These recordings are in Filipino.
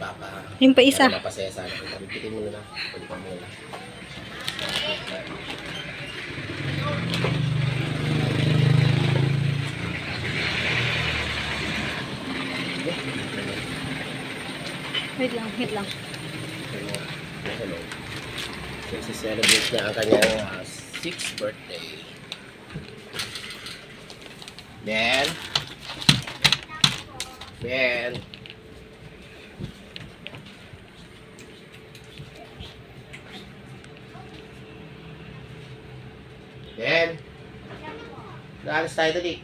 Papa. Yung pa isa. Mapasaya sana. Pipitin mo na. Pwede pa muna. Wait lang, wait lang. Hello. So, celebrate niya ang kanyang 6th birthday. Ben. Ben. Ben. Naalis tayo dali.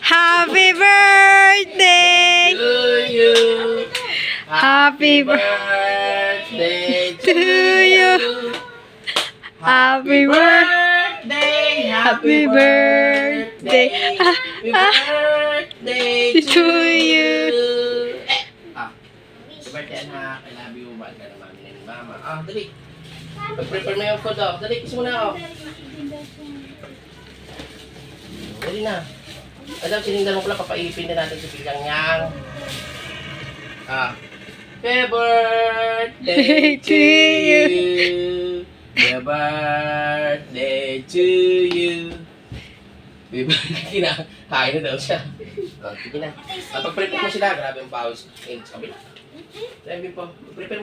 Happy birthday To you. Happy birthday to you. Happy birthday. Happy birthday. Happy birthday To you. Happy birthday, anak. I love you. Mahal ka na mami ni mama. Dali. Pag-prepare mo yung food, Dali, kiss mo na ako. Dali na. Adam, sinindan mo pala, papaipin na natin sa bilang niyang. Happy birthday to you. Happy birthday to you. Happy birthday na. Kain na daw siya. Sige na. Pag-prepare mo sila, grabe yung pause. Sabi na. Sabi po, prepare